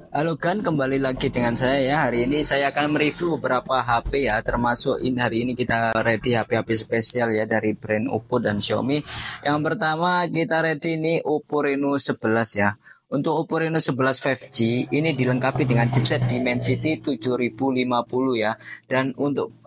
Halo kan, kembali lagi dengan saya ya. Hari ini saya akan mereview beberapa HP ya, termasuk hari ini kita ready HP-HP spesial ya dari brand Oppo dan Xiaomi. Yang pertama kita ready ini Oppo Reno 11 ya. Untuk Oppo Reno 11 5G ini dilengkapi dengan chipset Dimensity 7050 ya. Dan untuk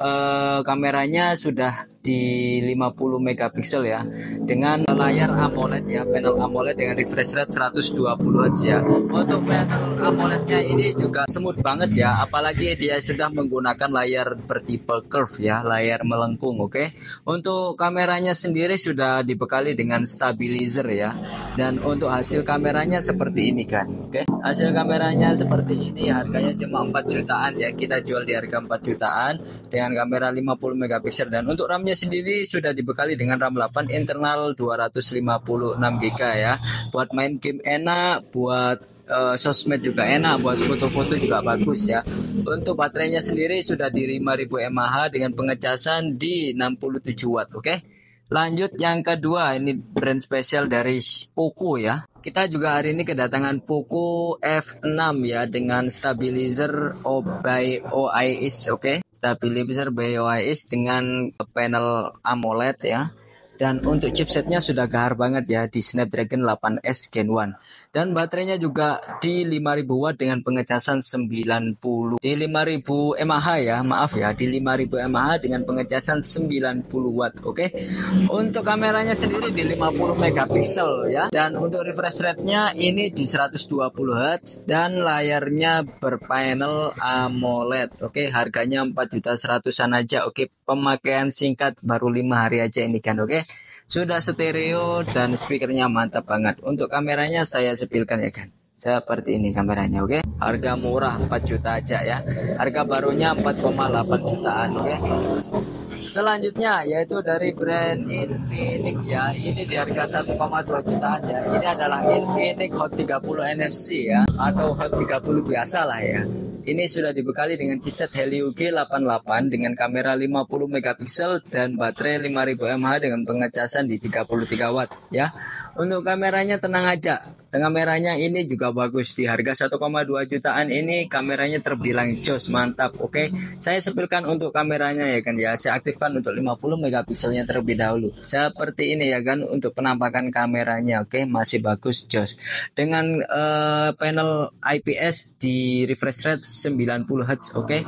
kameranya sudah di 50 megapiksel ya. Dengan layar AMOLED ya, panel AMOLED dengan refresh rate 120 Hz ya. Untuk panel AMOLED-nya ini juga smooth banget ya, apalagi dia sudah menggunakan layar bertipe curve ya, layar melengkung, oke. Untuk kameranya sendiri sudah dibekali dengan stabilizer ya. Dan untuk hasil kameranya seperti ini kan, oke. Hasil kameranya seperti ini, harganya cuma 4 jutaan ya. Kita jual di harga 4 jutaan dengan kamera 50 megapiksel, dan untuk RAM-nya sendiri sudah dibekali dengan RAM 8 internal 256 GB ya. Buat main game enak, buat sosmed juga enak, buat foto-foto juga bagus ya. Untuk baterainya sendiri sudah di 5000 mAh dengan pengecasan di 67 watt, oke. Lanjut yang kedua, ini brand spesial dari Poco ya. Kita juga hari ini kedatangan Poco F6 ya, dengan stabilizer by OIS, oke. Stabilizer by OIS dengan panel AMOLED ya. Dan untuk chipsetnya sudah gahar banget ya, di Snapdragon 8S Gen 1. Dan baterainya juga di 5000 watt dengan pengecasan 90 di 5000 mAh ya, maaf ya, di 5000 mAh dengan pengecasan 90 watt, oke. Untuk kameranya sendiri di 50 megapiksel ya, dan untuk refresh rate-nya ini di 120 Hz dan layarnya berpanel AMOLED, oke. Harganya 4.100.000-an aja, oke. Pemakaian singkat baru 5 hari aja ini kan, oke. Sudah stereo dan speakernya mantap banget. Untuk kameranya saya sepilkan ya kan. Seperti ini kameranya, oke. Harga murah 4 juta aja ya. Harga barunya 4,8 jutaan, oke. Selanjutnya yaitu dari brand Infinix ya. Ini di harga 1,2 jutaan ya. Ini adalah Infinix Hot 30 NFC ya, atau Hot 30 biasa lah ya. Ini sudah dibekali dengan chipset Helio G88 dengan kamera 50 megapiksel dan baterai 5000 mAh dengan pengecasan di 33 watt ya. Untuk kameranya tenang aja. Kameranya ini juga bagus, di harga 1,2 jutaan ini kameranya terbilang jos, mantap, oke. Saya sepilkan untuk kameranya ya kan ya. Saya aktifkan untuk 50 megapikselnya terlebih dahulu. Seperti ini ya kan untuk penampakan kameranya, oke, masih bagus, jos. Dengan panel IPS di refresh rate 90 Hz, oke.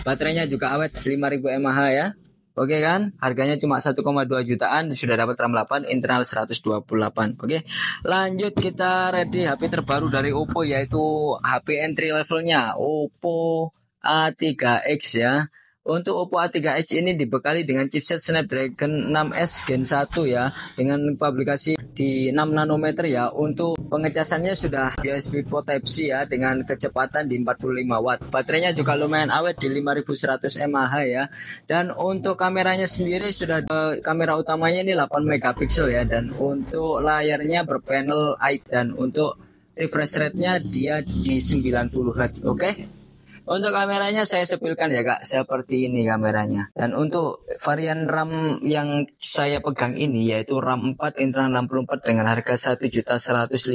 Baterainya juga awet 5000 mAh ya. Oke kan, harganya cuma 1,2 jutaan, sudah dapat RAM 8 internal 128. Oke. Lanjut kita ready HP terbaru dari Oppo, yaitu HP entry levelnya Oppo A3X ya. Untuk Oppo A3X ini dibekali dengan chipset Snapdragon 6S Gen 1 ya, dengan publikasi di 6 nanometer ya. Untuk pengecasannya sudah USB port Type-C ya, dengan kecepatan di 45 watt. Baterainya juga lumayan awet di 5100 mAh ya. Dan untuk kameranya sendiri sudah kamera utamanya ini 8 megapiksel ya, dan untuk layarnya berpanel IPS, dan untuk refresh rate-nya dia di 90 Hz, oke. Untuk kameranya saya sepilkan ya kak, seperti ini kameranya. Dan untuk varian RAM yang saya pegang ini yaitu RAM 4 internal 64 dengan harga 1.150.000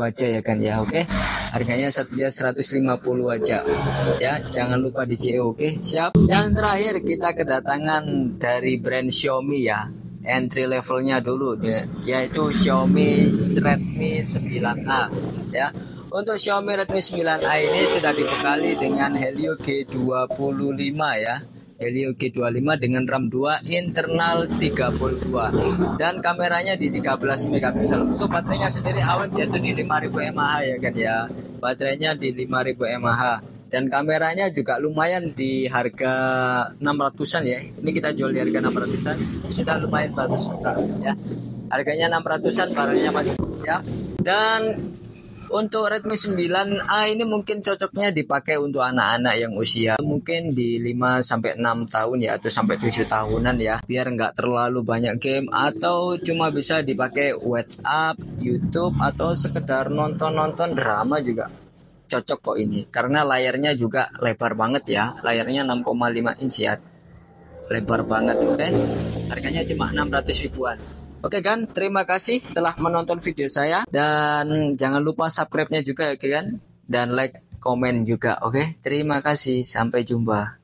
aja ya kan ya, oke. Harganya 1.150 aja ya, jangan lupa di CO, oke. Siap. Yang terakhir kita kedatangan dari brand Xiaomi ya, entry levelnya dulu yaitu Xiaomi Redmi 9A ya. Untuk Xiaomi Redmi 9A ini sudah dibekali dengan Helio G25 ya. Helio G25 dengan RAM 2 internal 32 dan kameranya di 13 megapiksel. Untuk baterainya sendiri awet yaitu di 5000 mAh ya kan ya. Baterainya di 5000 mAh dan kameranya juga lumayan di harga 600-an ya. Ini kita jual di harga 600-an. Sudah lumayan bagus juga ya. Harganya 600-an, barangnya masih siap. Dan untuk Redmi 9A ini mungkin cocoknya dipakai untuk anak-anak yang usia mungkin di 5-6 tahun ya, atau sampai 7 tahunan ya, biar nggak terlalu banyak game, atau cuma bisa dipakai WhatsApp, YouTube, atau sekedar nonton-nonton drama juga cocok kok ini, karena layarnya juga lebar banget ya, layarnya 6,5 inch ya, lebar banget, oke. Harganya cuma 600 ribuan. Oke kan, terima kasih telah menonton video saya, dan jangan lupa subscribe-nya juga ya kan, dan like komen juga. Oke, terima kasih. Sampai jumpa.